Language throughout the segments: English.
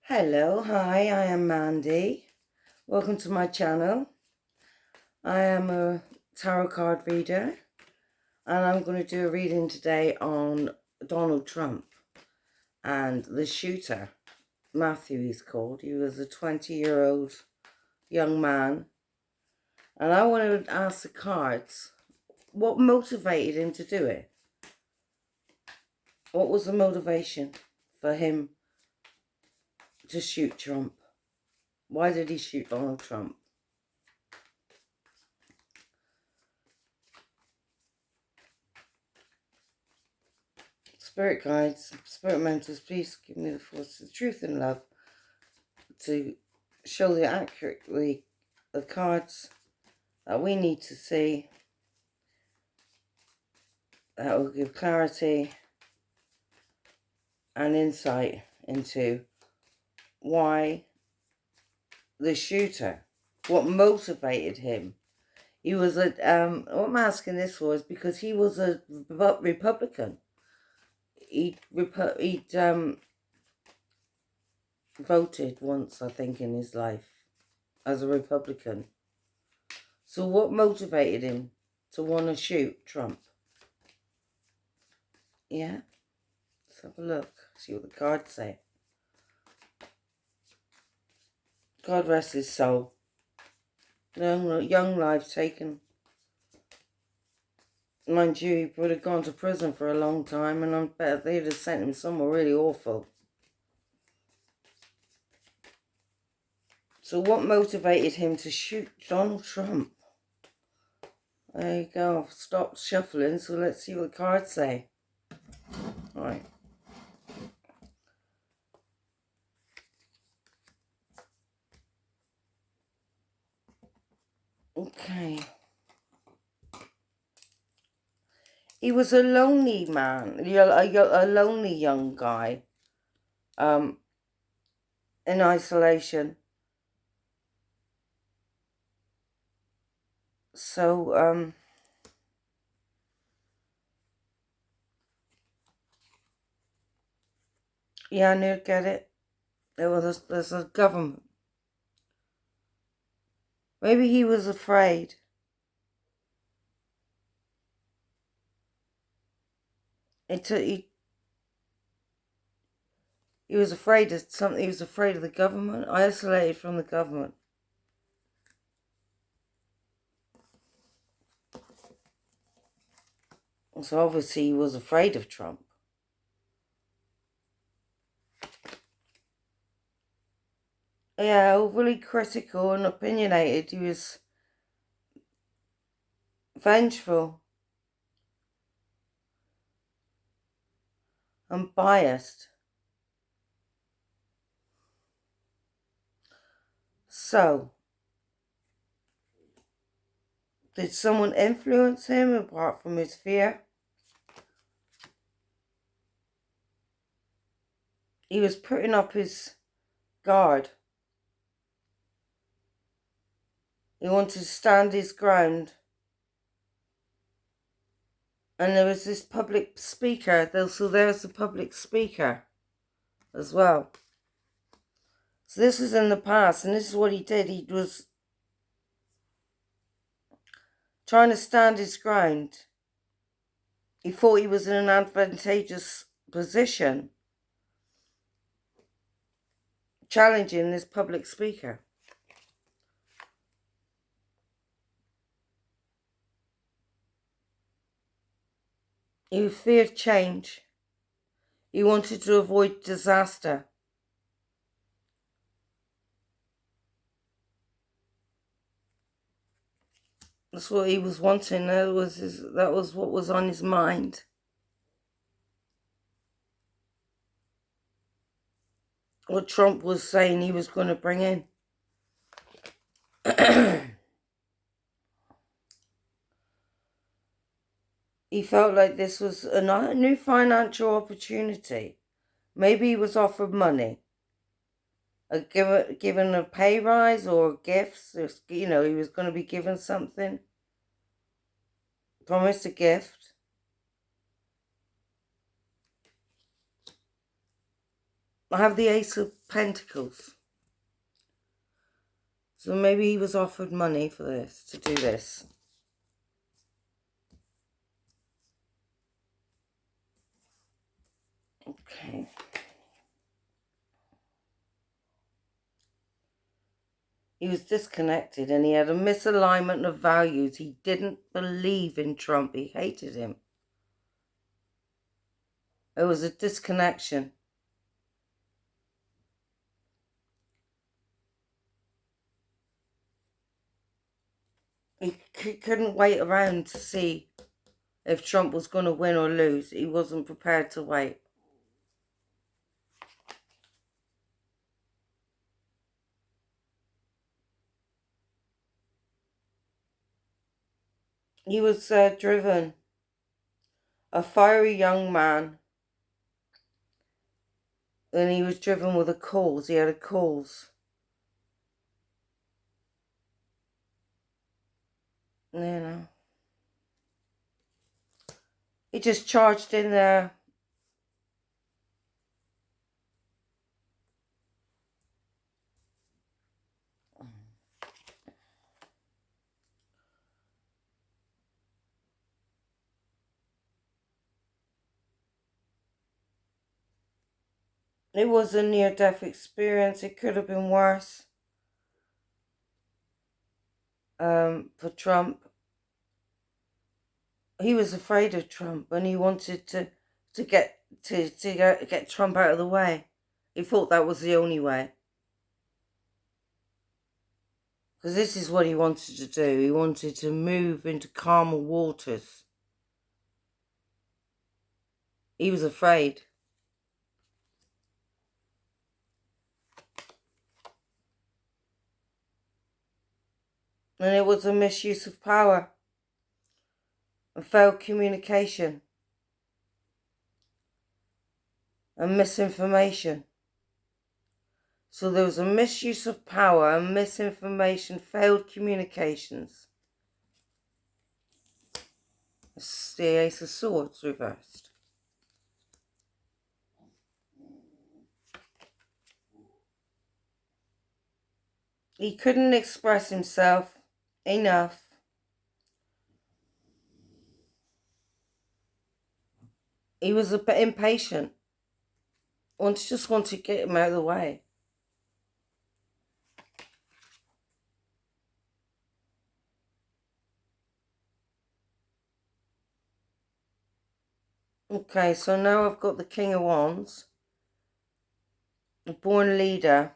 Hello, hi, I am Mandy. Welcome to my channel. I am a tarot card reader and I'm going to do a reading today on Donald Trump and the shooter. Matthew he's called. He was a 20-year-old young man, and I want to ask the cards what motivated him to do it. What was the motivation for him to shoot Trump? Why did he shoot Donald Trump? Spirit guides, spirit mentors, please give me the force of truth and love to show the accurately the cards that we need to see, that will give clarity and insight into why the shooter, what motivated him. He was a what I'm asking this for is because he was a Republican. He'd voted once, I think, in his life as a Republican. So what motivated him to want to shoot Trump? Yeah, let's have a look, see what the cards say. God rest his soul. Young life taken. Mind you, he would have gone to prison for a long time, and I bet they'd have sent him somewhere really awful. So what motivated him to shoot Donald Trump? There you go. I've stopped shuffling, so let's see what the cards say. All right. Okay. He was a lonely man, a lonely young guy, in isolation. So, yeah, I knew to get it. There's a government. Maybe he was afraid. He was afraid of something. He was afraid of the government, isolated from the government. So obviously he was afraid of Trump. Yeah, overly critical and opinionated. He was vengeful and biased. So, did someone influence him apart from his fear? He was putting up his guard. He wanted to stand his ground. And there was this public speaker. So there's the public speaker as well. So this is in the past, and this is what he did. He was trying to stand his ground. He thought he was in an advantageous position, challenging this public speaker. He feared change. He wanted to avoid disaster. That's what he was wanting. That was what was on his mind. What Trump was saying he was going to bring in. He felt like this was a new financial opportunity. Maybe he was offered money, given a pay rise or gifts. He was going to be given something. Promised a gift. I have the Ace of Pentacles. So maybe he was offered money for this, to do this. Okay. He was disconnected and he had a misalignment of values. He didn't believe in Trump. He hated him. It was a disconnection. He couldn't wait around to see if Trump was going to win or lose. He wasn't prepared to wait. He was driven. A fiery young man. And he was driven with a cause. He had a cause. You know. He just charged in there. It was a near-death experience. It could have been worse for Trump. He was afraid of Trump and he wanted to get Trump out of the way. He thought that was the only way. Because this is what he wanted to do. He wanted to move into calmer waters. He was afraid. And it was a misuse of power. And failed communication. And misinformation. So there was a misuse of power and misinformation, failed communications. It's the Ace of Swords reversed. He couldn't express himself enough. He was a bit impatient. Just wanted to get him out of the way. Okay, so now I've got the King of Wands. A born leader.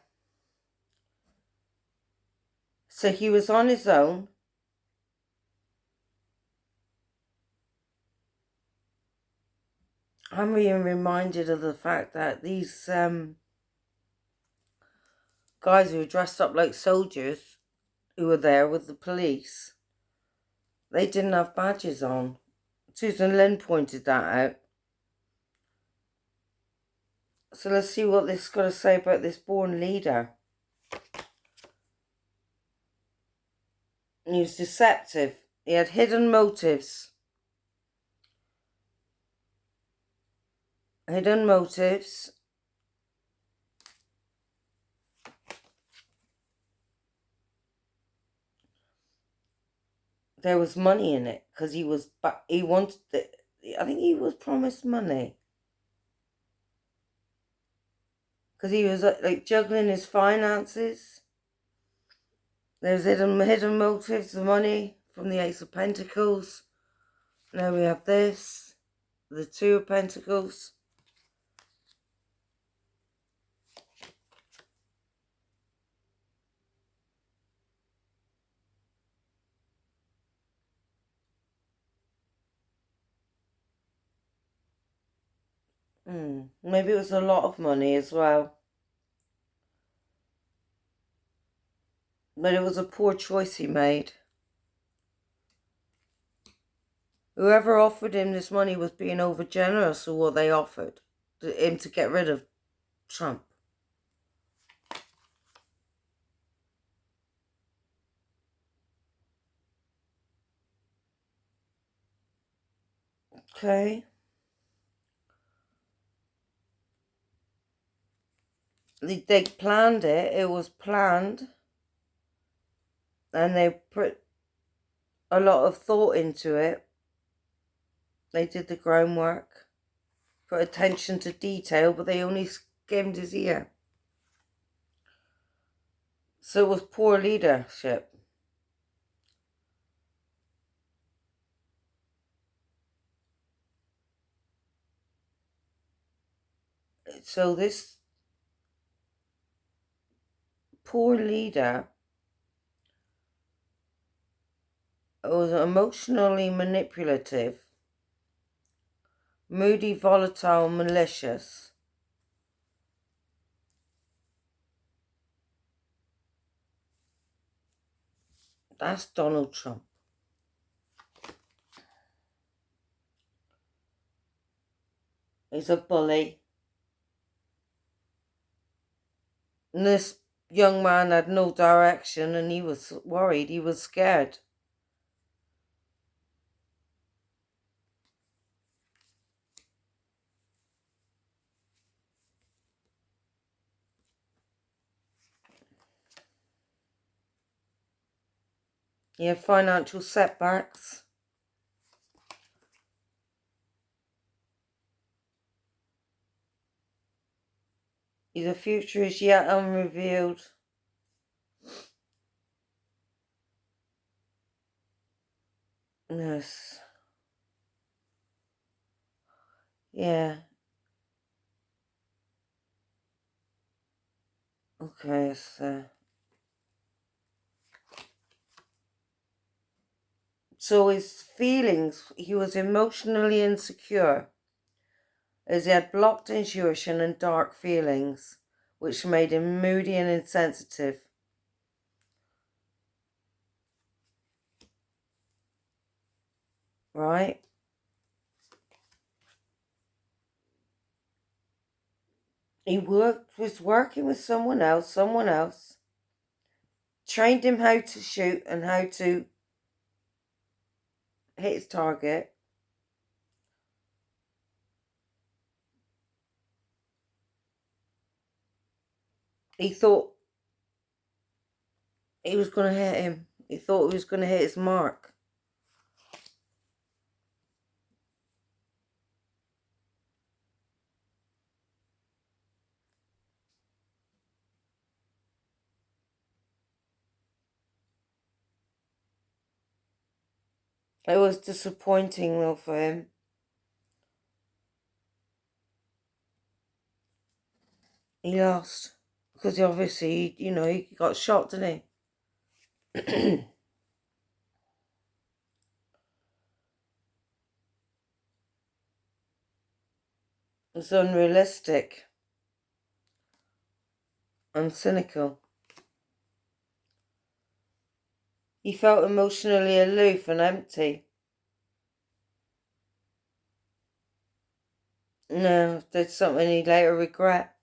So he was on his own. I'm being reminded of the fact that these guys who were dressed up like soldiers who were there with the police, they didn't have badges on. Susan Lynn pointed that out. So let's see what this has got to say about this born leader. He was deceptive. He had hidden motives. Hidden motives. There was money in it because he wanted it. I think he was promised money. Because he was like juggling his finances. There's hidden motives, the money from the Ace of Pentacles. Now we have this, the Two of Pentacles. Maybe it was a lot of money as well. But it was a poor choice he made. Whoever offered him this money was being overgenerous with what they offered him to get rid of Trump. Okay. They planned it. It was planned, and they put a lot of thought into it. They did the groundwork, put attention to detail, but they only skimmed his ear. So it was poor leadership. So this poor leader was emotionally manipulative, moody, volatile, malicious. That's Donald Trump. He's a bully. And this young man had no direction, and he was worried. He was scared. He had financial setbacks. The future is yet unrevealed. Yes. Yeah. Okay, so his feelings, he was emotionally insecure, as he had blocked intuition and dark feelings, which made him moody and insensitive. Right? He was working with someone else trained him how to shoot and how to hit his target. He thought he was going to hit him. He thought he was going to hit his mark. It was disappointing though for him. He lost. Because he obviously, he got shot, didn't he? It's unrealistic and cynical. He felt emotionally aloof and empty. No, did something he later regret.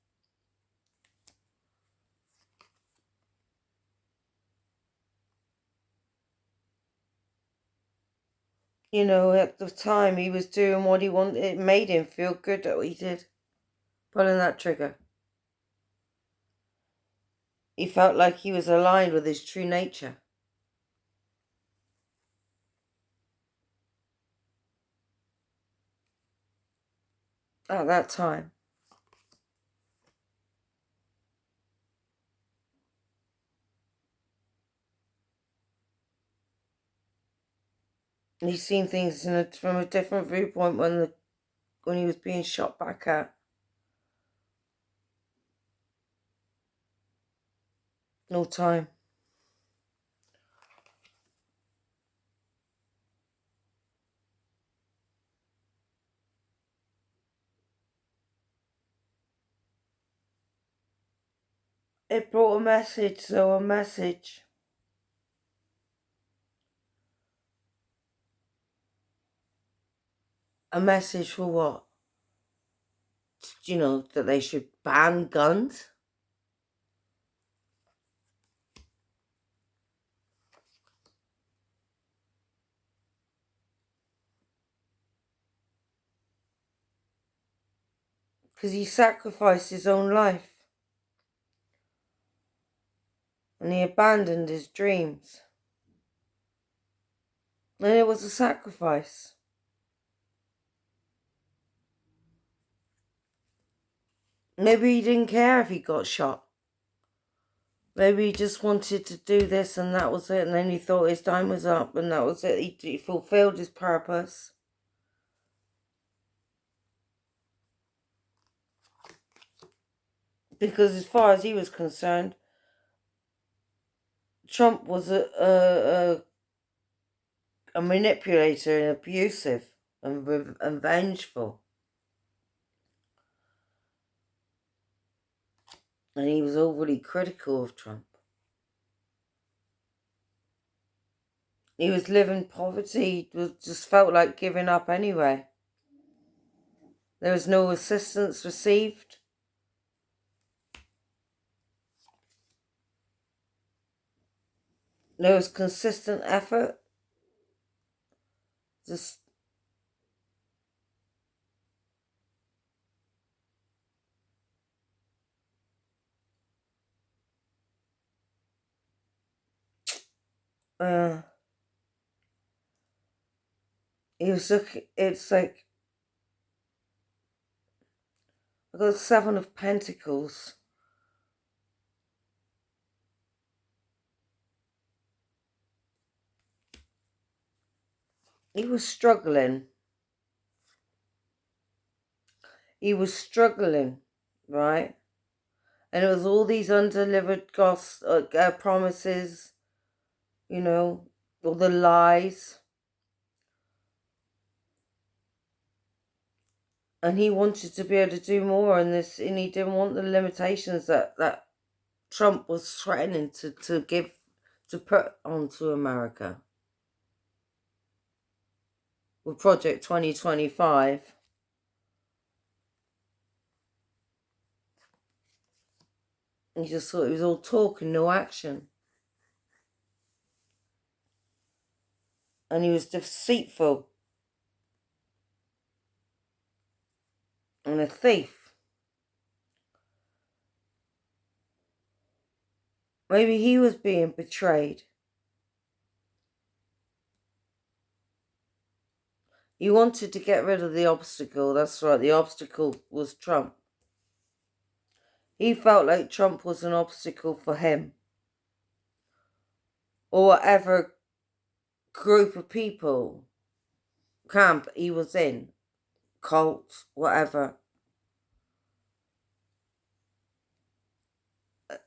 At the time he was doing what he wanted. It made him feel good that he did. Pulling that trigger. He felt like he was aligned with his true nature. At that time. And he's seen things from a different viewpoint when he was being shot back at. No time. It brought a message, though, a message. A message for what? That they should ban guns? Because he sacrificed his own life. And he abandoned his dreams. And it was a sacrifice. Maybe he didn't care if he got shot. Maybe he just wanted to do this and that was it. And then he thought his time was up and that was it. He fulfilled his purpose. Because as far as he was concerned, Trump was a manipulator and abusive and vengeful. And he was overly critical of Trump. He was living poverty. He just felt like giving up anyway. There was no assistance received. There was consistent effort. Just he was looking. It's like I got 7 of Pentacles. He was struggling. He was struggling, right? And it was all these undelivered promises, you know, all the lies. And he wanted to be able to do more in this, and he didn't want the limitations that Trump was threatening to put onto America with Project 2025. He just thought it was all talk and no action. And he was deceitful and a thief. Maybe he was being betrayed. He wanted to get rid of the obstacle. That's right, the obstacle was Trump. He felt like Trump was an obstacle for him. Or whatever group of people, camp he was in, cult, whatever.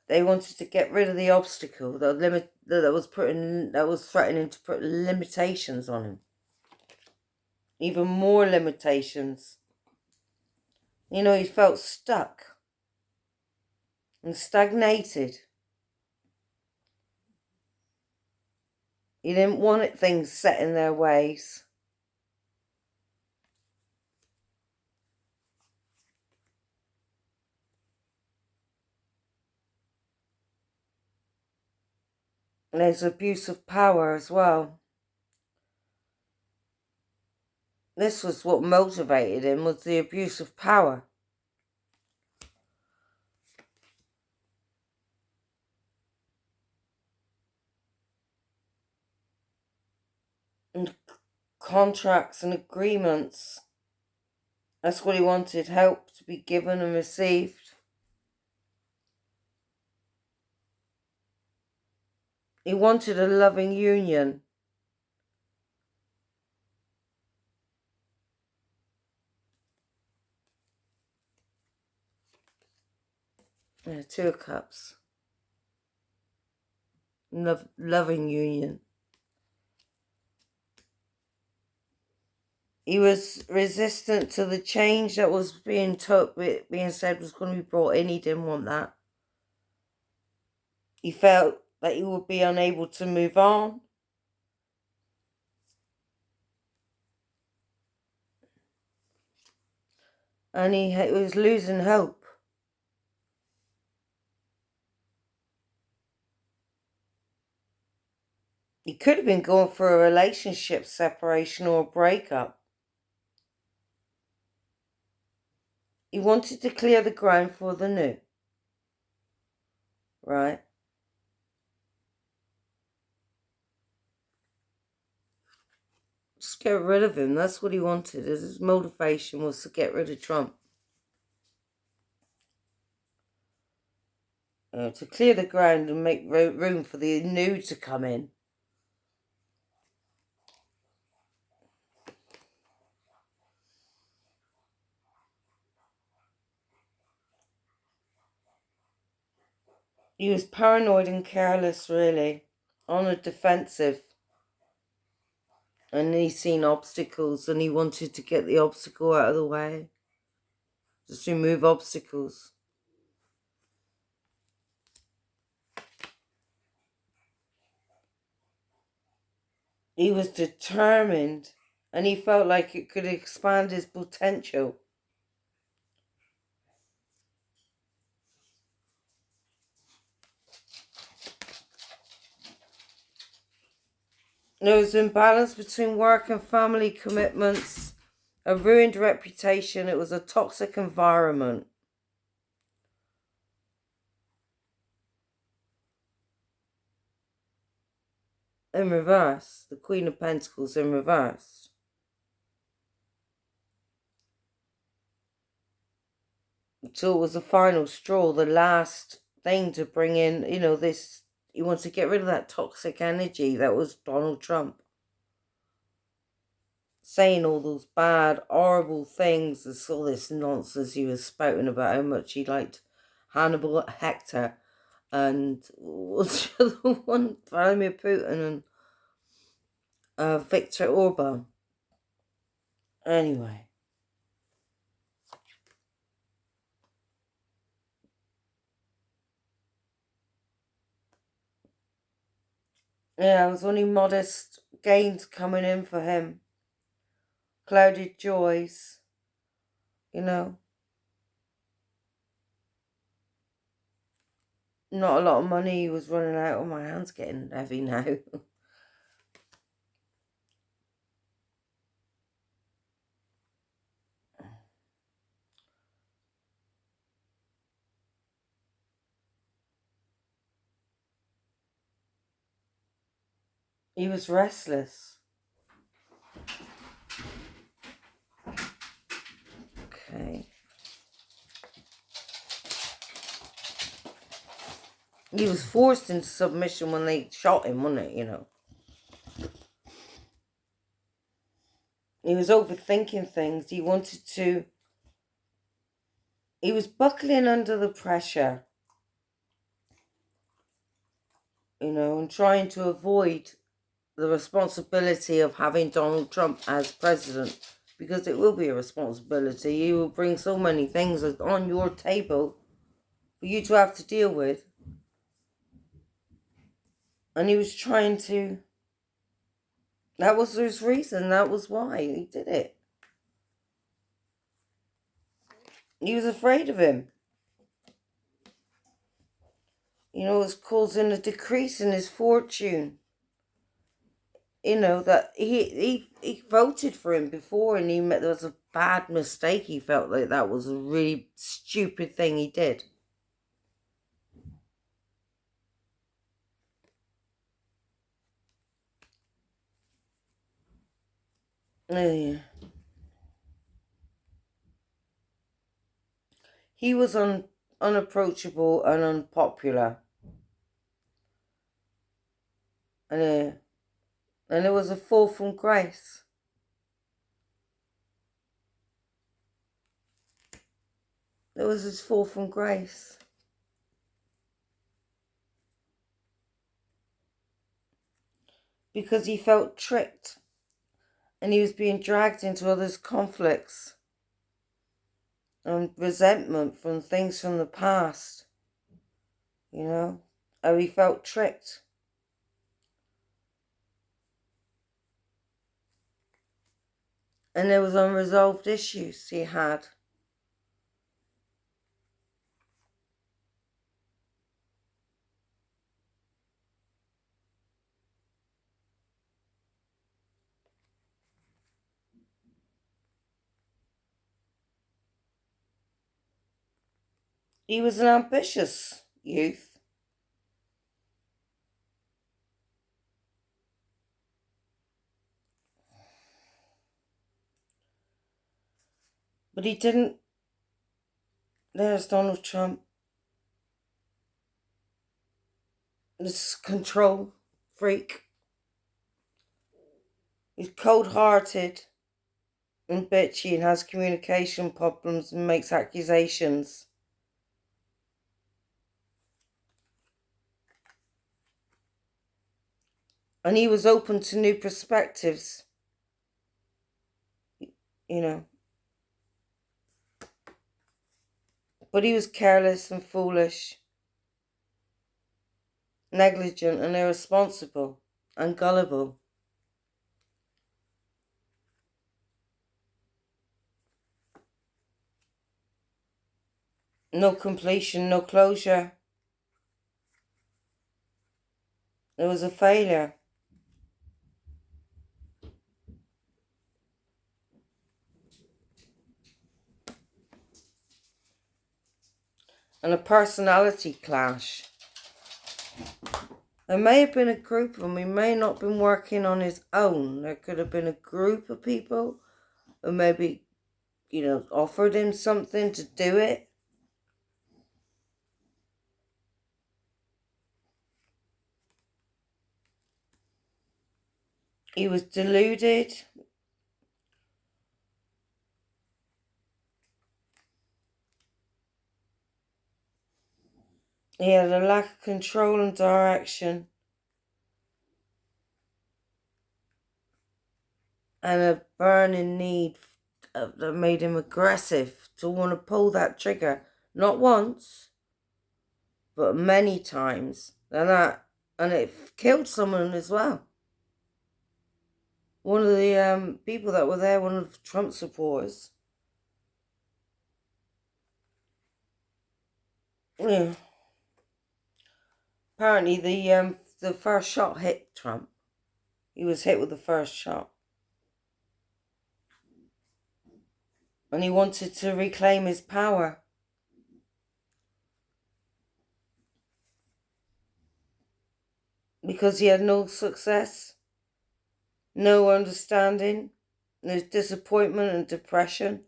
They wanted to get rid of the obstacle that was threatening to put limitations on him. Even more limitations. You know, he felt stuck and stagnated. He didn't want things set in their ways. And there's abuse of power as well. This was what motivated him, was the abuse of power. And contracts and agreements. That's what he wanted, help to be given and received. He wanted a loving union. Yeah, 2 of Cups. Loving union. He was resistant to the change that was being said was going to be brought in. He didn't want that. He felt that he would be unable to move on. And he was losing hope. He could have been going for a relationship separation or a breakup. He wanted to clear the ground for the new. Right? get rid of him. That's what he wanted. His motivation was to get rid of Trump. To clear the ground and make room for the new to come in. He was paranoid and careless, really, on the defensive. And he seen obstacles and he wanted to get the obstacle out of the way. Just remove obstacles. He was determined and he felt like it could expand his potential. There was an imbalance between work and family commitments, a ruined reputation. It was a toxic environment. In reverse, the Queen of Pentacles in reverse. So it was the final straw, the last thing to bring in, this, you want to get rid of that toxic energy that was Donald Trump. Saying all those bad, horrible things, and all this nonsense he was spouting about how much he liked Hannibal Hector and what's the other one? Vladimir Putin and Viktor Orban. Anyway. Yeah, it was only modest gains coming in for him. Clouded joys. Not a lot of money. He was running out. Oh, my hand's getting heavy now. He was restless. Okay. He was forced into submission when they shot him, wasn't it, He was overthinking things. He was buckling under the pressure, and trying to avoid the responsibility of having Donald Trump as president, because it will be a responsibility. He will bring so many things on your table for you to have to deal with. And he was trying to, that was his reason, that was why he did it. He was afraid of him. It was causing a decrease in his fortune. That he voted for him before, and there was a bad mistake. He felt like that was a really stupid thing he did. Yeah. He was unapproachable and unpopular. And it was a fall from grace. It was his fall from grace. Because he felt tricked. And he was being dragged into others' conflicts. And resentment from things from the past. How he felt tricked. And there was unresolved issues he had. He was an ambitious youth. But he didn't. There's Donald Trump. This control freak. He's cold-hearted and bitchy and has communication problems and makes accusations. And he was open to new perspectives, you know. But he was careless and foolish, negligent and irresponsible and gullible. No completion, no closure. It was a failure. And a personality clash. There may have been a group of them. He may not have been working on his own. There could have been a group of people who maybe, offered him something to do it. He was deluded. He had a lack of control and direction. And a burning need that made him aggressive to want to pull that trigger. Not once, but many times. And it killed someone as well. One of the people that were there, one of Trump's supporters. Yeah. Apparently the first shot hit Trump. He was hit with the first shot. And he wanted to reclaim his power. Because he had no success, no understanding, there's disappointment and depression.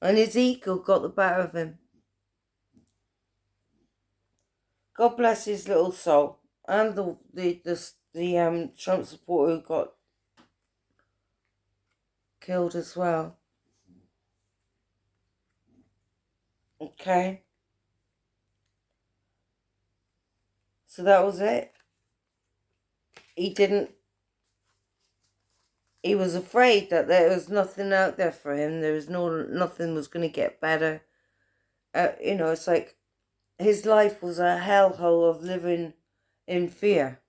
And his ego got the better of him. God bless his little soul. And the Trump supporter who got killed as well. Okay. So that was it. He was afraid that there was nothing out there for him. Nothing was going to get better. It's like his life was a hellhole of living in fear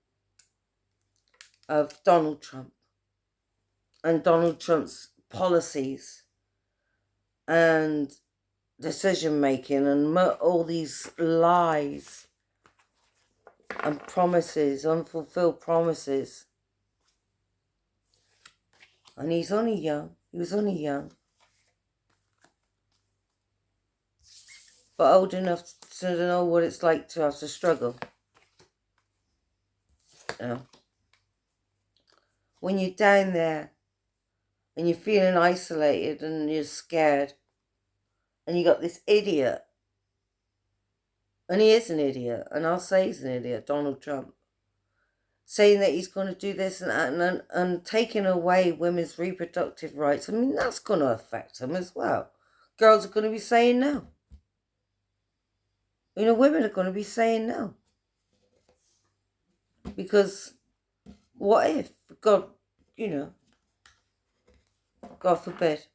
of Donald Trump and Donald Trump's policies and decision making and all these lies and promises, unfulfilled promises. And he was only young, but old enough to know what it's like to have to struggle. When you're down there and you're feeling isolated and you're scared, and you got this idiot, and he is an idiot, and I'll say he's an idiot, Donald Trump, saying that he's going to do this and that, and taking away women's reproductive rights. I mean, that's going to affect him as well. Girls are going to be saying no. Women are going to be saying no. Because what if, God forbid.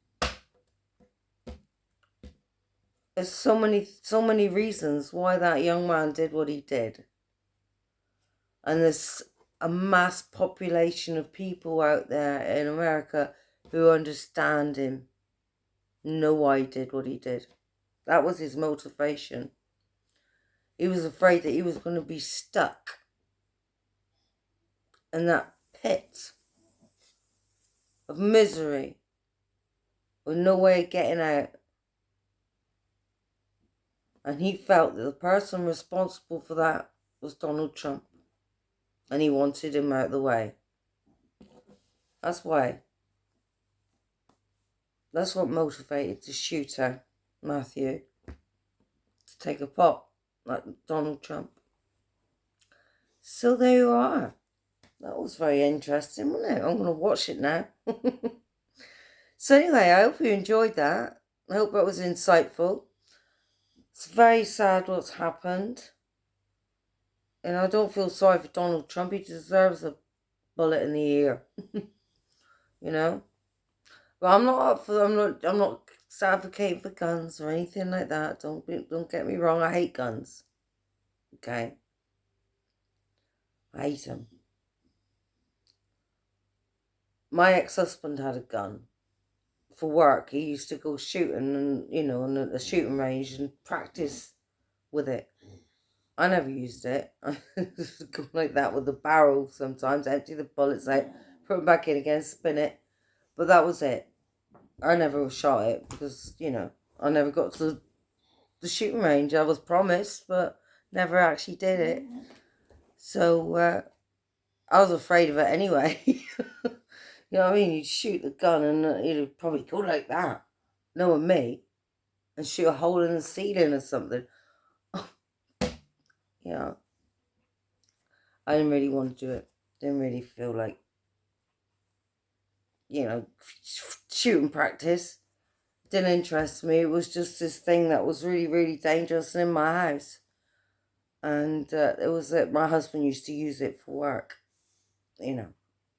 There's so many reasons why that young man did what he did. And there's a mass population of people out there in America who understand him, know why he did what he did. That was his motivation. He was afraid that he was going to be stuck in that pit of misery with no way of getting out. And he felt that the person responsible for that was Donald Trump. And he wanted him out of the way. That's why. That's what motivated the shooter, Matthew, to take a pot like Donald Trump. So there you are. That was very interesting, wasn't it? I'm going to watch it now. So anyway, I hope you enjoyed that. I hope that was insightful. It's very sad what's happened. And I don't feel sorry for Donald Trump. He deserves a bullet in the ear. You know? But I'm not advocating for guns or anything like that. Don't get me wrong. I hate guns. Okay? I hate them. My ex-husband had a gun for work. He used to go shooting and, in a shooting range and practice with it. I never used it. I just go like that with the barrel sometimes, empty the bullets out, put them back in again, spin it. But that was it. I never shot it because, I never got to the shooting range. I was promised, but never actually did it. So I was afraid of it anyway. You know what I mean? You'd shoot the gun and it'd probably go like that, knowing me, and shoot a hole in the ceiling or something. Yeah. I didn't really want to do it. Didn't really feel like, shooting practice. Didn't interest me. It was just this thing that was really, really dangerous in my house. And it was that my husband used to use it for work,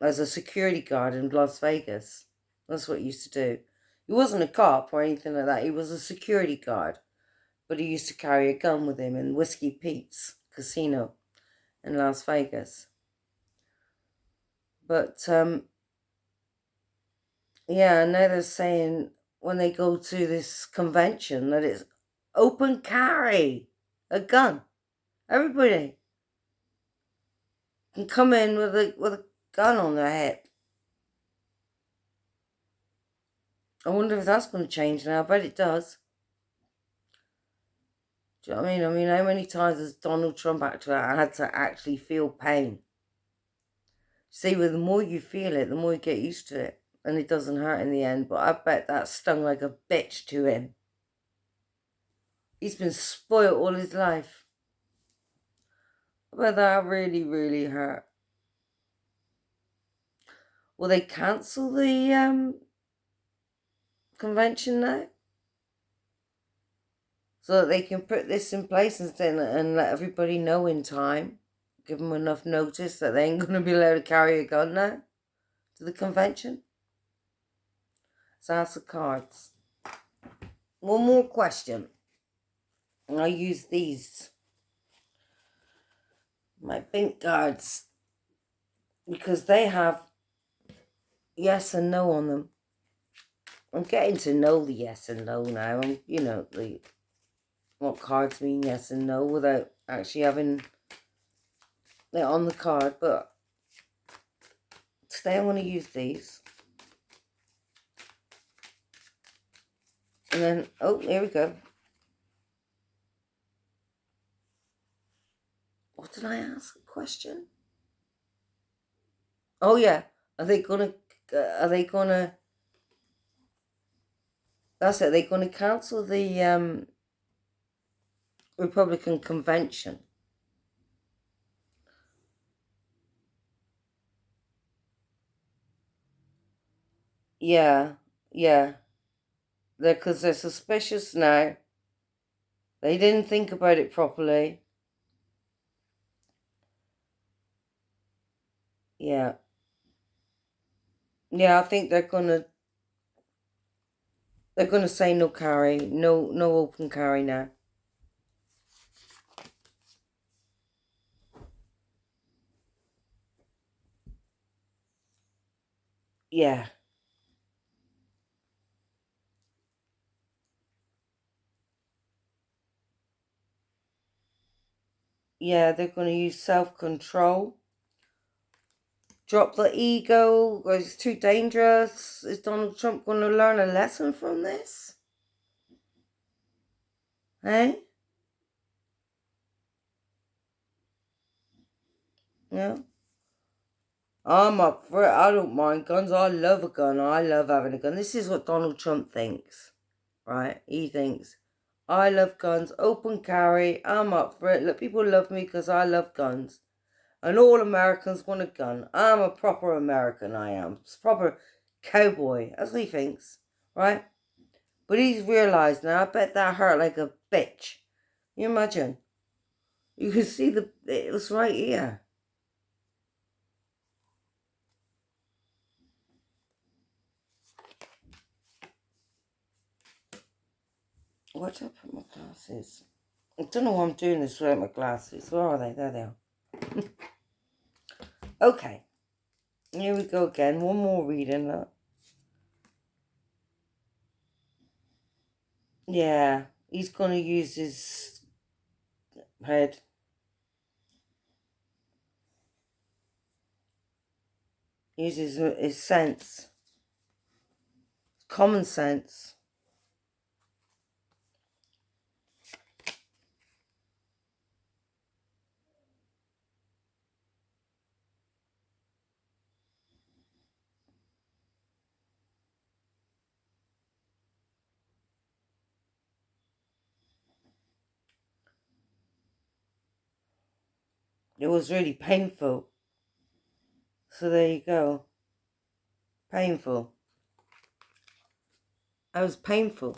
as a security guard in Las Vegas. That's what he used to do. He wasn't a cop or anything like that. He was a security guard. But he used to carry a gun with him in Whiskey Pete's casino in Las Vegas. But, yeah, now they're saying when they go to this convention that it's open carry a gun. Everybody can come in with a gun on their hip. I wonder if that's going to change now. I bet it does. Do you know what I mean? I mean, how many times has Donald Trump had to actually feel pain? See, the more you feel it, the more you get used to it. And it doesn't hurt in the end. But I bet that stung like a bitch to him. He's been spoiled all his life. I bet that really, really hurt. Will they cancel the convention now? So that they can put this in place and let everybody know in time. Give them enough notice that they ain't going to be allowed to carry a gun now to the convention. So House of Cards. One more question. And I use these, my pink cards, because they have yes and no on them. I'm getting to know the yes and no now. What cards mean yes and no without actually having it on the card. But today I'm going to use these. And then, oh, here we go. What did I ask? A question? Oh, yeah. Are they gonna, that's it, they're gonna cancel the, Republican convention. Yeah, yeah. Because they're suspicious now. They didn't think about it properly. Yeah. Yeah, I think they're gonna say no carry, no open carry now. Yeah. Yeah, they're gonna use self-control. Drop the ego. It's too dangerous. Is Donald Trump gonna learn a lesson from this? Hey? No? I'm up for it. I don't mind guns. I love a gun. I love having a gun. This is what Donald Trump thinks, right? He thinks, I love guns, open carry. I'm up for it. Look, people love me because I love guns. And all Americans want a gun. I'm a proper American, I am. It's proper cowboy. That's what he thinks, right? But he's realised now, I bet that hurt like a bitch. Can you imagine? You can see it was right here. Where did I put my glasses? I don't know why I'm doing this without my glasses. Where are they? There they are. Okay. Here we go again. One more reading, look. Yeah. He's going to use his head. Use his sense. Common sense. It was really painful. So there you go. Painful. That was painful.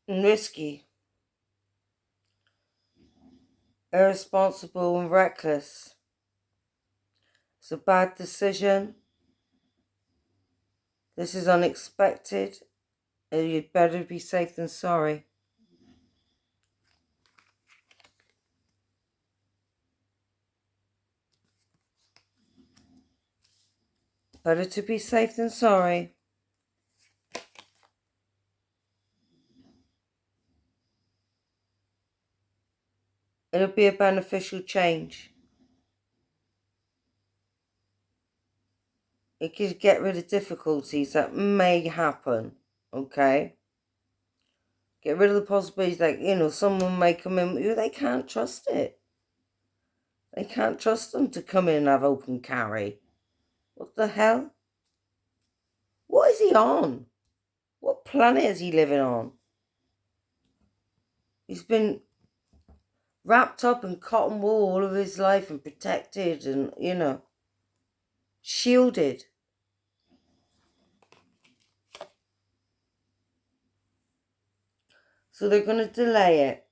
And risky. Irresponsible and reckless. It's a bad decision. This is unexpected. You'd better be safe than sorry. Better to be safe than sorry. It'll be a beneficial change. It could get rid of difficulties that may happen, okay? Get rid of the possibilities that, someone may come in, they can't trust it. They can't trust them to come in and have open carry. What the hell? What is he on? What planet is he living on? He's been wrapped up in cotton wool all of his life and protected and, shielded. So they're going to delay it.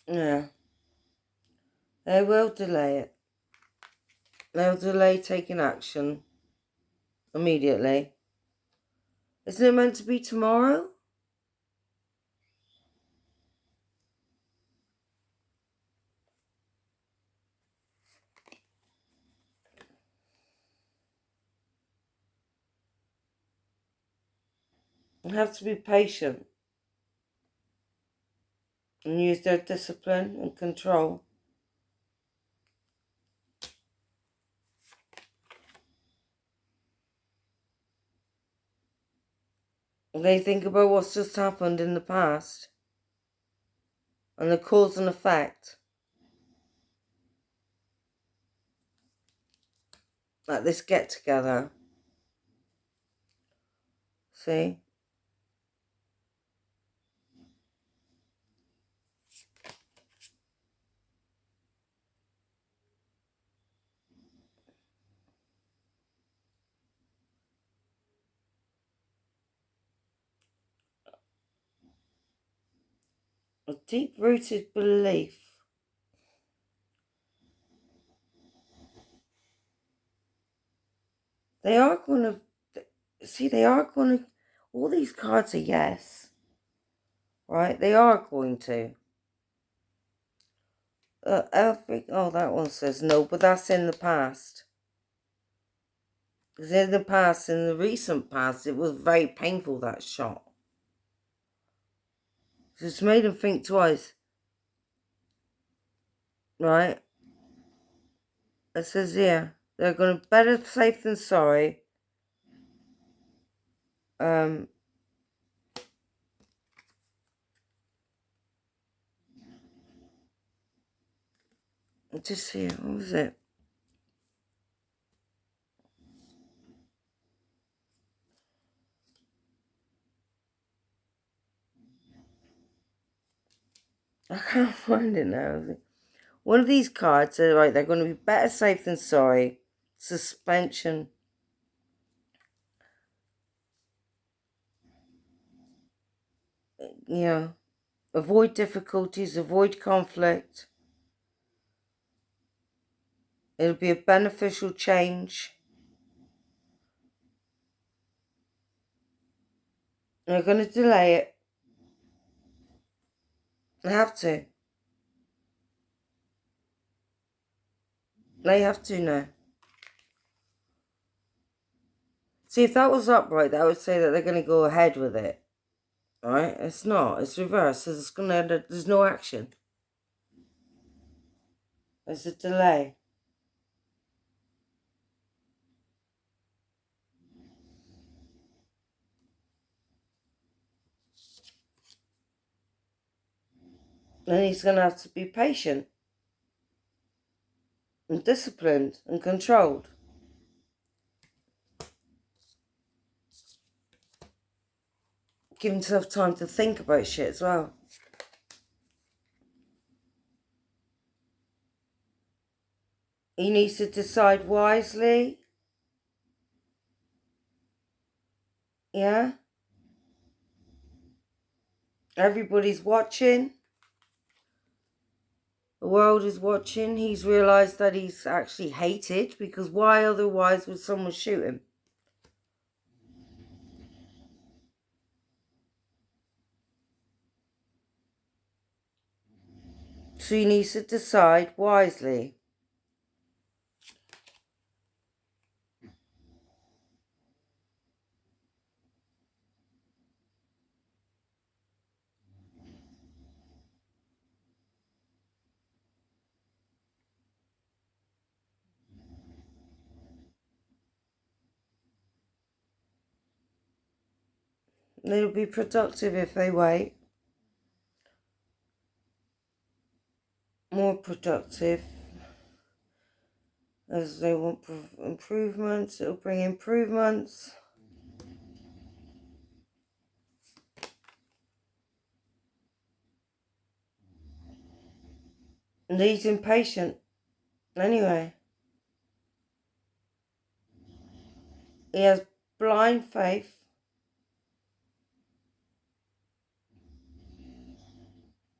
Yeah. They will delay it. They'll delay taking action immediately. Isn't it meant to be tomorrow? They have to be patient and use their discipline and control. They think about what's just happened in the past and the cause and effect. Like this get together. See? A deep-rooted belief. They are going to, see, they are going to, all these cards are yes, right? They are going to. That one says no, but that's in the past. Because in the past, in the recent past, it was very painful, that shot. It's made them think twice. Right? It says, yeah, they're going to better safe than sorry. just here, what was it? I can't find it now. One of these cards, right, they're going to be better safe than sorry. Suspension. Yeah. Avoid difficulties, avoid conflict. It'll be a beneficial change. They're going to delay it. They have to. They have to now. See, if that was upright, that would say that they're going to go ahead with it. Right? It's not. It's reversed. There's no action. There's a delay. And he's going to have to be patient and disciplined and controlled. Give himself time to think about shit as well. He needs to decide wisely. Yeah? Everybody's watching. The world is watching. He's realised that he's actually hated, because why otherwise would someone shoot him? So he needs to decide wisely. They'll be productive if they wait. More productive. As they want improvements, it'll bring improvements. And he's impatient. Anyway. He has blind faith.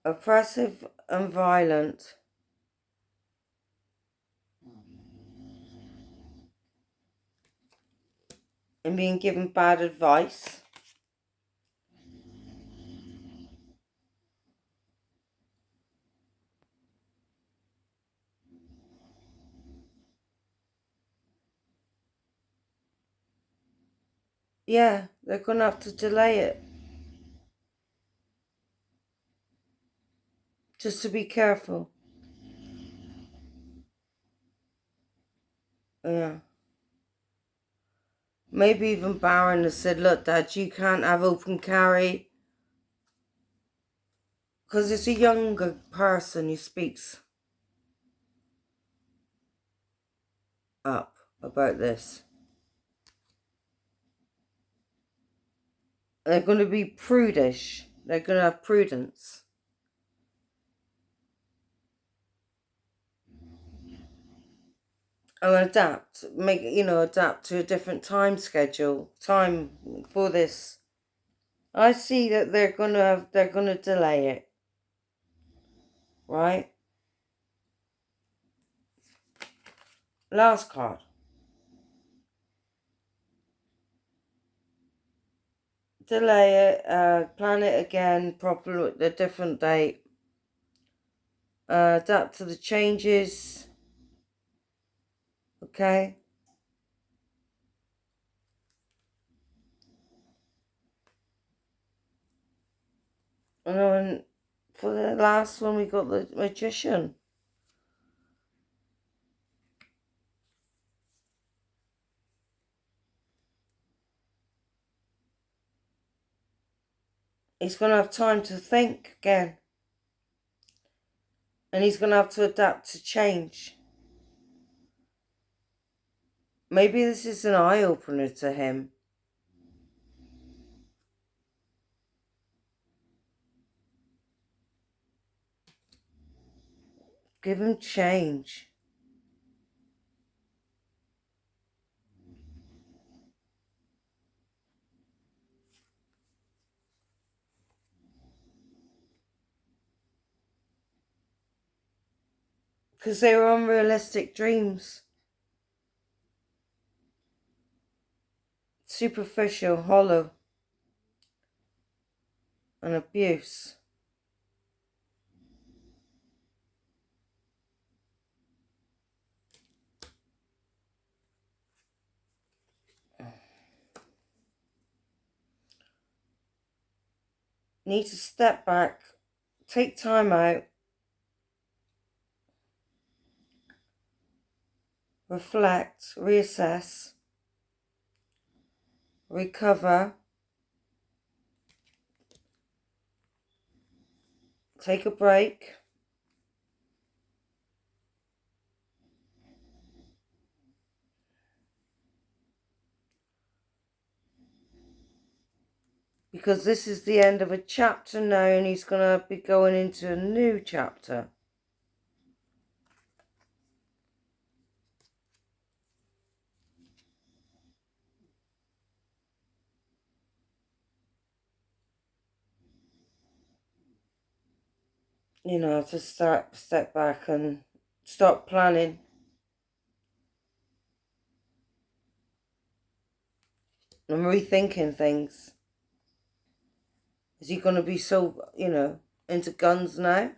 Oppressive and violent. And being given bad advice. Yeah, they're going to have to delay it. Just to be careful. Yeah. Maybe even Baron has said, look, Dad, you can't have open carry. Because it's a younger person who speaks up about this. They're going to be prudish. They're going to have prudence. And adapt. Adapt to a different time schedule. Time for this. I see that they're going to delay it. Right? Last card. Delay it, plan it again, properly at a different date. Adapt to the changes. Okay. And then for the last one, we got the Magician. He's going to have time to think again. And he's going to have to adapt to change. Maybe this is an eye-opener to him. Give him change. Because they were unrealistic dreams. Superficial, hollow, and abuse. Need to step back, take time out, reflect, reassess, recover, take a break, because this is the end of a chapter now and he's going to be going into a new chapter. You know, to step back and start planning. And rethinking things. Is he going to be so, into guns now?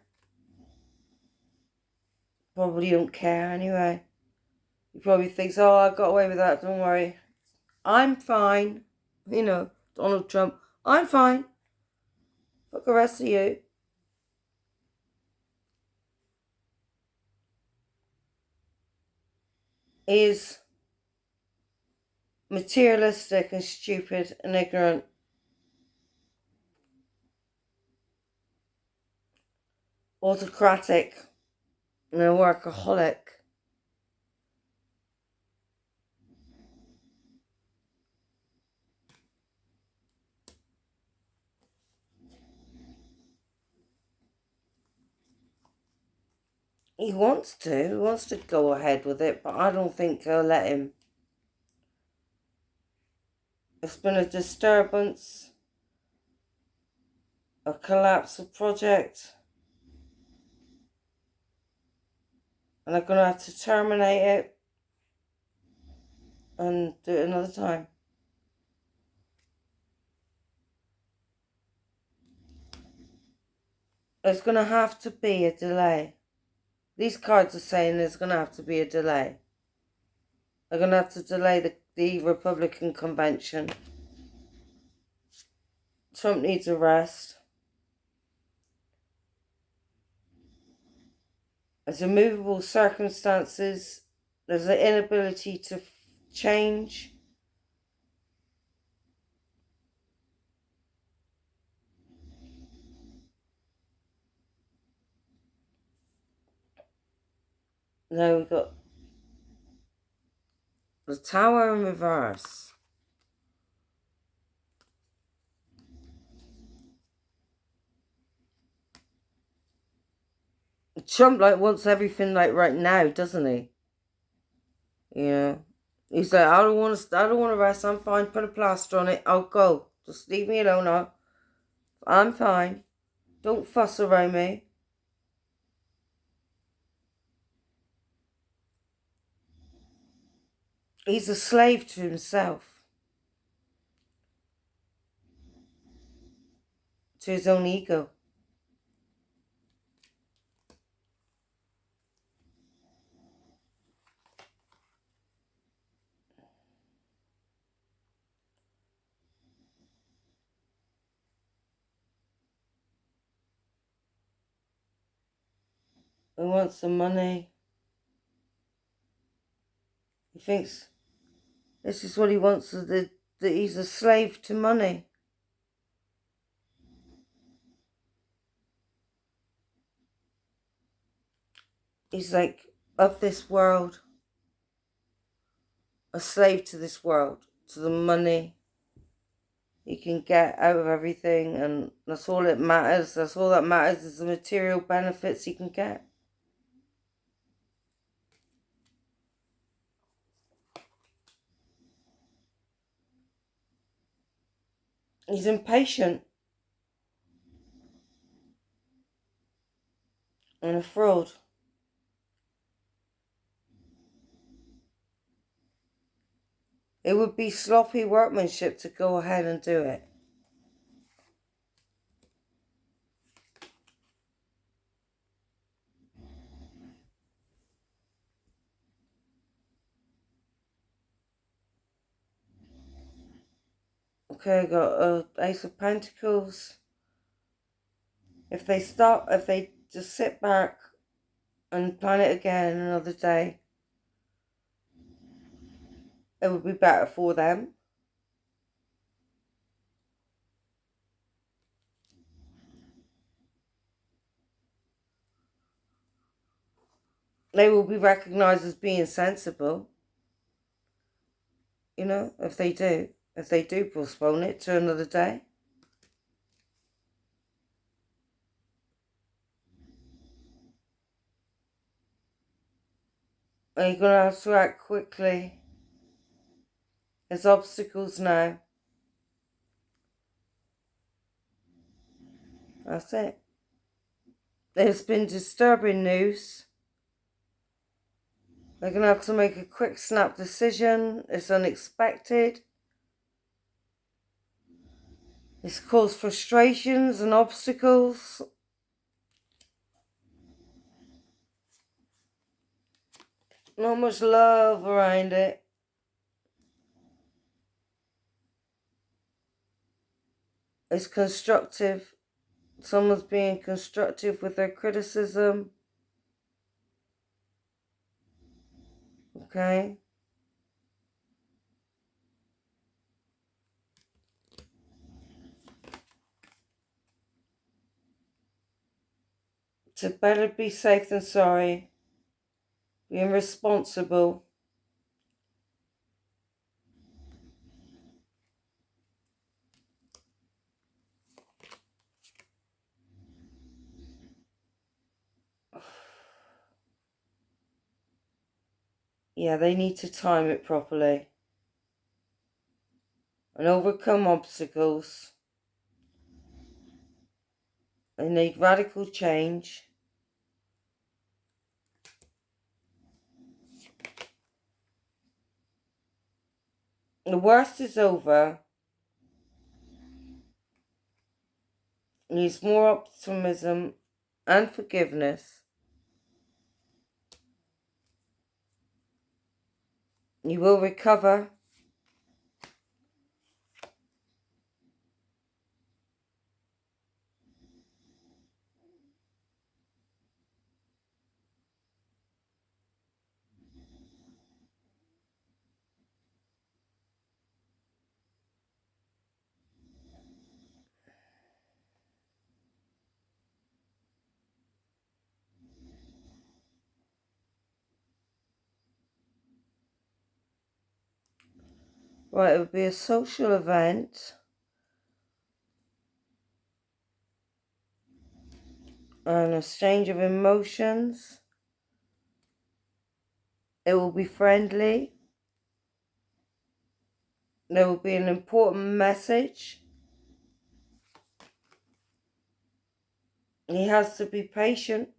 Probably don't care anyway. He probably thinks, oh, I got away with that, don't worry. I'm fine. Donald Trump, I'm fine. Fuck the rest of you. Is materialistic and stupid and ignorant. Autocratic and a workaholic. He wants to go ahead with it, but I don't think they'll let him. It's been a disturbance, a collapse of project, and I'm going to have to terminate it and do it another time. There's going to have to be a delay. These cards are saying there's going to have to be a delay. They're going to have to delay the Republican convention. Trump needs a rest. There's immovable circumstances. There's an inability to change. Now we've got the Tower in reverse. Trump wants everything right now, doesn't he? He's like, I don't want to rest. I'm fine. Put a plaster on it. I'll go. Just leave me alone now. I'm fine. Don't fuss around me. He's a slave to himself. To his own ego. He wants the money. He thinks this is what he wants, that he's a slave to money. He's like of this world, a slave to this world, to the money he can get out of everything, and that's all that matters. That's all that matters is the material benefits he can get. He's impatient and a fraud. It would be sloppy workmanship to go ahead and do it. Okay, I got Ace of Pentacles. If they just sit back and plan it again another day, it would be better for them. They will be recognised as being sensible, you know, if they do postpone it to another day. And you're going to have to act quickly. There's obstacles now. That's it. There's been disturbing news. They're going to have to make a quick snap decision. It's unexpected. It's caused frustrations and obstacles. Not much love around it. It's constructive. Someone's being constructive with their criticism. Okay? To better be safe than sorry. Being responsible. Yeah, they need to time it properly. And overcome obstacles. They need radical change. The worst is over. Needs more optimism and forgiveness. You will recover. Right, it would be a social event. An exchange of emotions. It will be friendly. There will be an important message. He has to be patient.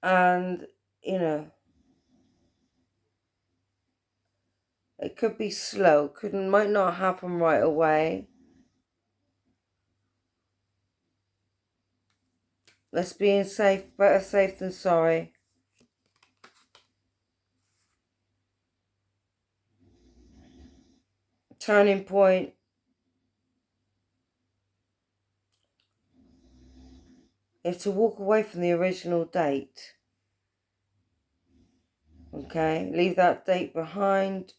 And, you know, it could be slow. Might not happen right away. Let's be safe, better safe than sorry. Turning point. You have to walk away from the original date. Okay, leave that date behind.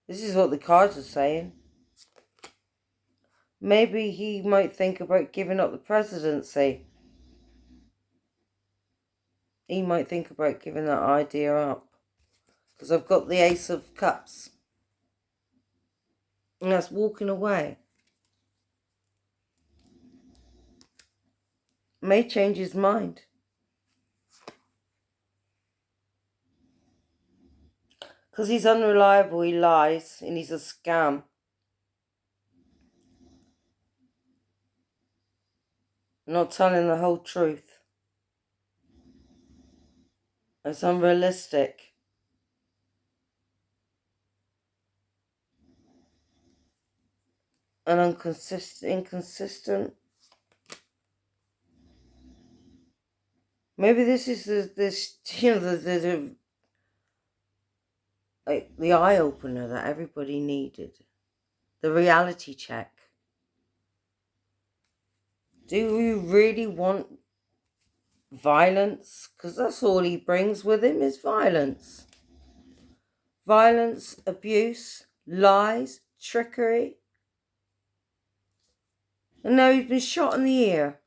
This is what the cards are saying. Maybe he might think about giving up the presidency. He might think about giving that idea up. Because I've got the Ace of Cups. And that's walking away. May change his mind. Because he's unreliable, he lies, and he's a scam. Not telling the whole truth. It's unrealistic. And inconsistent. Maybe this is the eye opener that everybody needed. The reality check. Do you really want violence? Because that's all he brings with him is violence. Violence, abuse, lies, trickery. And now he's been shot in the ear.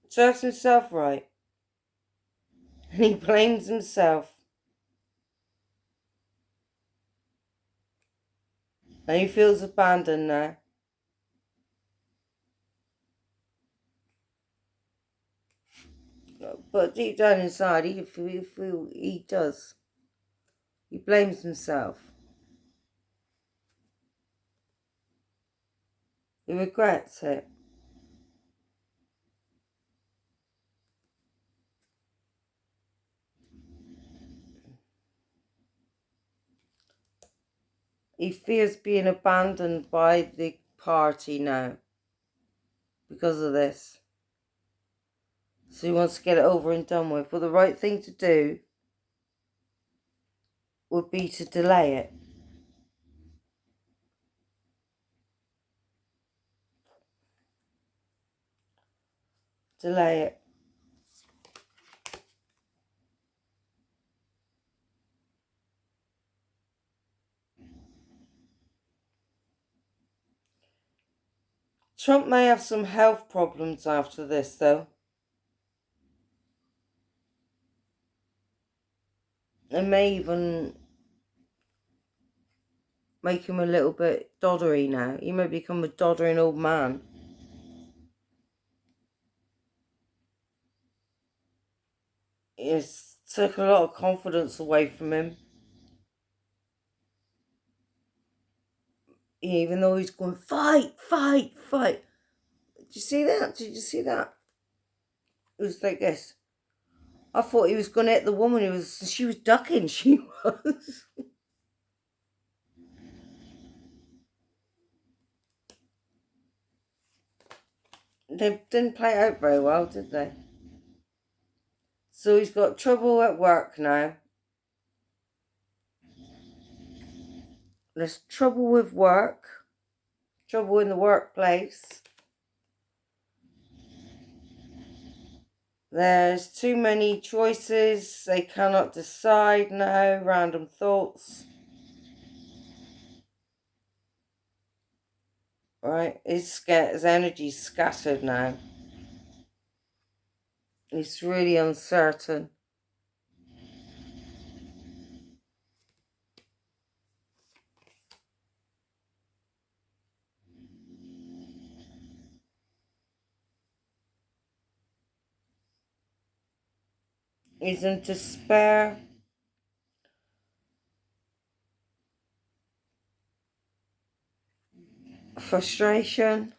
Serves himself right. And he blames himself. And he feels abandoned now. But deep down inside, he does. He blames himself. He regrets it. He fears being abandoned by the party now because of this. So he wants to get it over and done with. But the right thing to do would be to delay it. Delay it. Trump may have some health problems after this, though. It may even make him a little bit doddery now. He may become a doddering old man. It's took a lot of confidence away from him. Even though he's going, fight, fight, fight. Did you see that? Did you see that? It was like this. I thought he was going to hit the woman. She was ducking. She was. They didn't play it out very well, did they? So he's got trouble at work now. There's trouble with work. Trouble in the workplace. There's too many choices. They cannot decide now. Random thoughts. Right? His energy's scattered now. He's really uncertain. He's in despair. Frustration.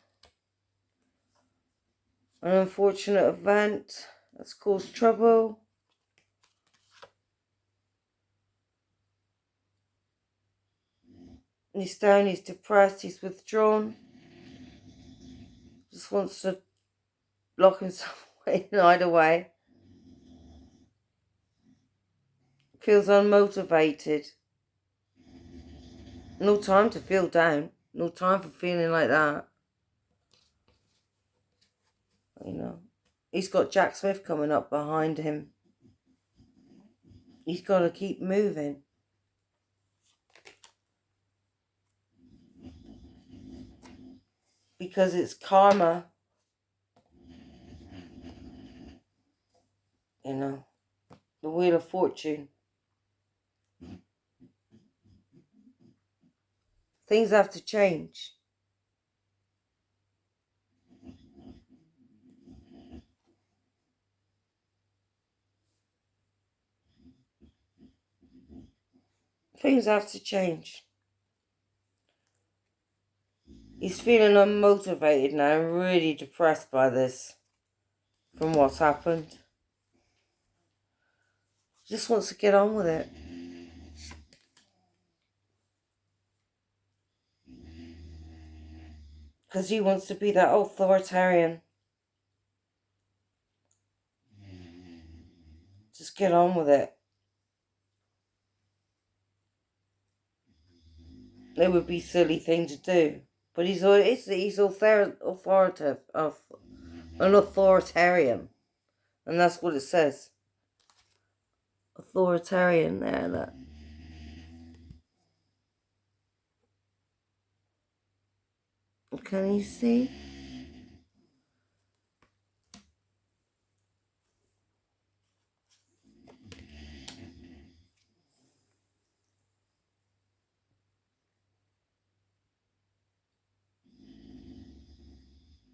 An unfortunate event that's caused trouble. He's down, he's depressed, he's withdrawn. Just wants to lock himself away and hide away. Feels unmotivated. No time to feel down. No time for feeling like that. You know. He's got Jack Smith coming up behind him. He's got to keep moving. because it's karma, you know, the Wheel of Fortune. Things have to change. Things have to change. He's feeling unmotivated now and really depressed by this from what's happened. Just wants to get on with it. Because he wants to be that authoritarian. Just get on with it. It would be a silly thing to do. But he's authoritative, an authoritarian. And that's what it says. Authoritarian there, look. Can you see?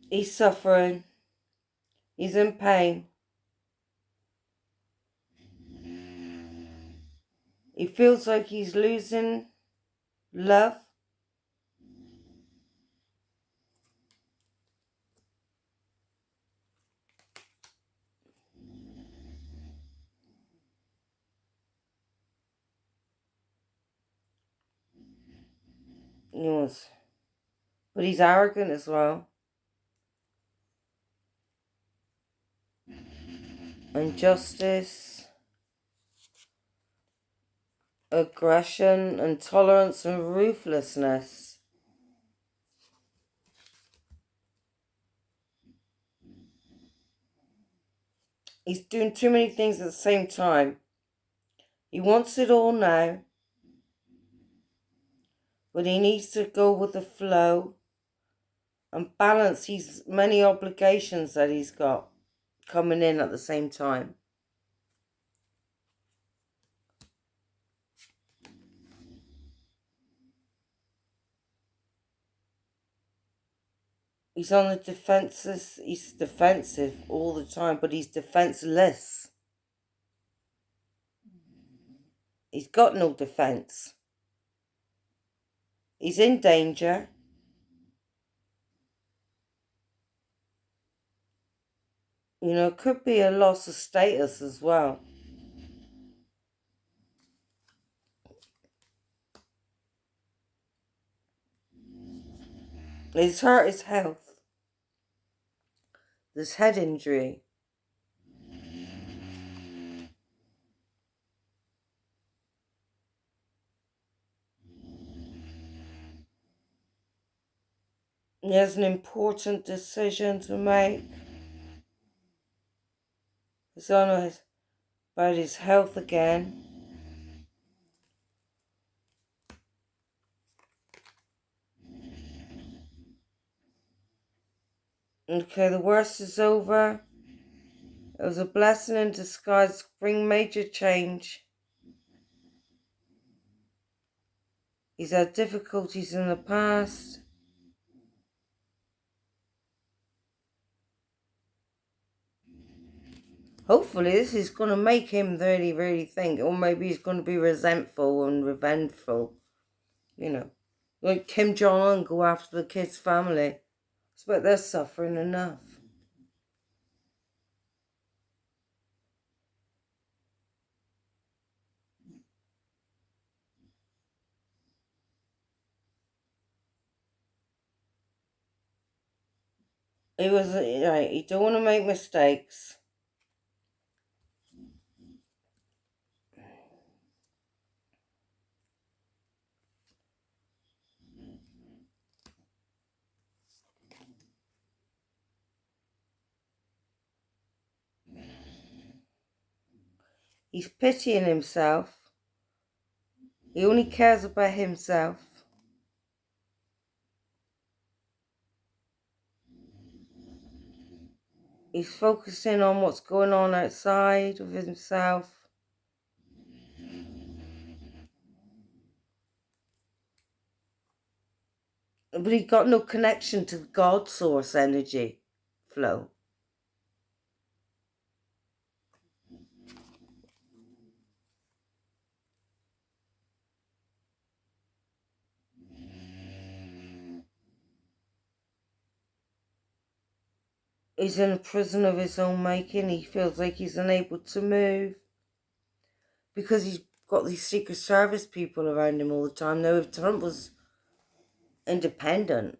He's suffering. He's in pain. He feels like he's losing love. Yes. But he's arrogant as well. Injustice, aggression, intolerance, and ruthlessness. He's doing too many things at the same time. He wants it all now, but he needs to go with the flow and balance these many obligations that he's got coming in at the same time. He's on the defenses. He's defensive all the time, but he's defenseless. He's got no defense. He's in danger. You know, it could be a loss of status as well. He's hurt his health. This head injury. He has an important decision to make. It's on about his health again. Okay, the worst is over. It was a blessing in disguise to bring major change. He's had difficulties in the past. Hopefully this is going to make him really, really think. Or maybe he's going to be resentful and revengeful. You know, like Kim Jong-un go after the kid's family. It's about they're suffering enough. He was, right, you don't want to make mistakes. He's pitying himself. He only cares about himself. He's focusing on what's going on outside of himself. But he got no connection to God source energy flow. He's in a prison of his own making. He feels like he's unable to move because he's got these Secret Service people around him all the time. Now, if Trump was independent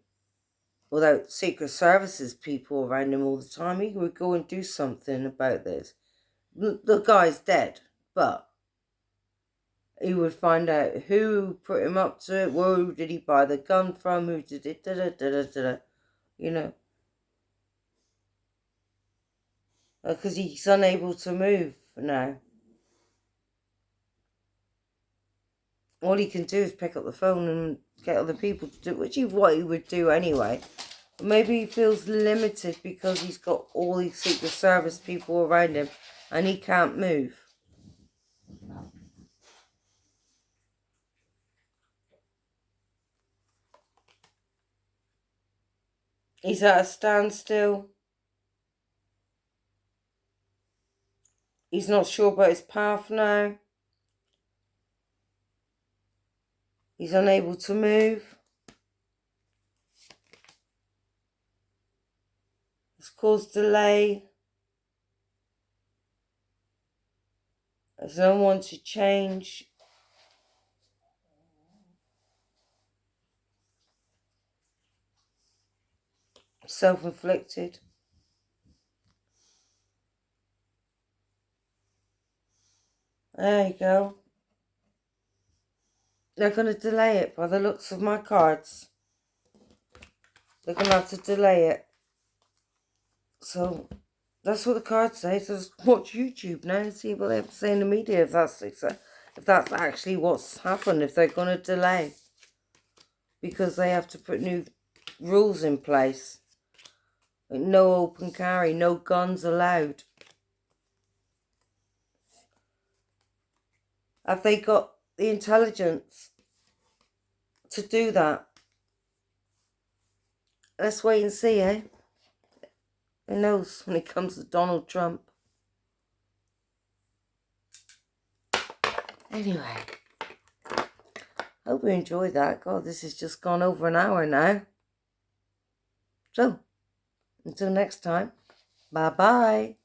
without Secret Services people around him all the time, he would go and do something about this. The guy's dead, but he would find out who put him up to it, where did he buy the gun from, who did it, you know. Because he's unable to move now. All he can do is pick up the phone and get other people to do it, which is what he would do anyway. But maybe he feels limited because he's got all these Secret Service people around him and he can't move. He's at a standstill. He's not sure about his path now. He's unable to move. It's caused delay. There's no one to change. Self-inflicted. There you go. They're going to delay it by the looks of my cards. They're going to have to delay it. So that's what the cards say. So just watch YouTube now and see what they have to say in the media if that's actually what's happened, if they're going to delay. Because they have to put new rules in place. Like no open carry, no guns allowed. Have they got the intelligence to do that? Let's wait and see, eh? Who knows when it comes to Donald Trump. Anyway, hope you enjoyed that. God, this has just gone over an hour now. So, until next time, bye-bye.